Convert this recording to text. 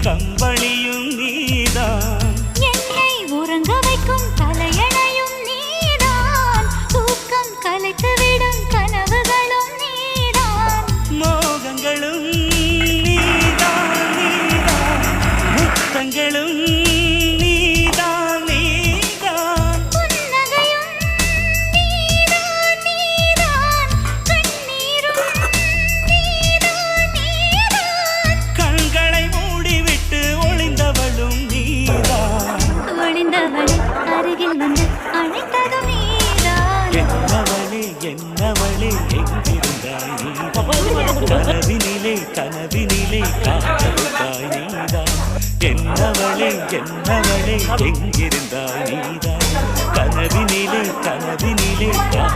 கம்பளியும் நீதான், என்னை உறங்க வைக்கும் தலையணையும் நீதான், தூக்கம் கலைத்துவிடும் கனவுகளும் நீதான், மோகங்களும் நீதான் நீதான், முத்தங்களும் நீதான் நீதான், புன்னகையும் நீதான் நீதான், கண்ணீரும் நீதான் நீதான், கண்களை மூடிவிட்டு ஒளிந்தவளும் நீதான், ஒளிந்தவளை அருகில் வந்து அழைத்ததும் நீதான், என்னவளே என்னவளே எங்கிருந்தாய் நீதான், கனவினிலே கனவினிலே காத்திருந்தாய் நீதான், என்னவளே என்னவளே எங்கிருந்தாய் நீதான், கனவினிலே கனவினிலே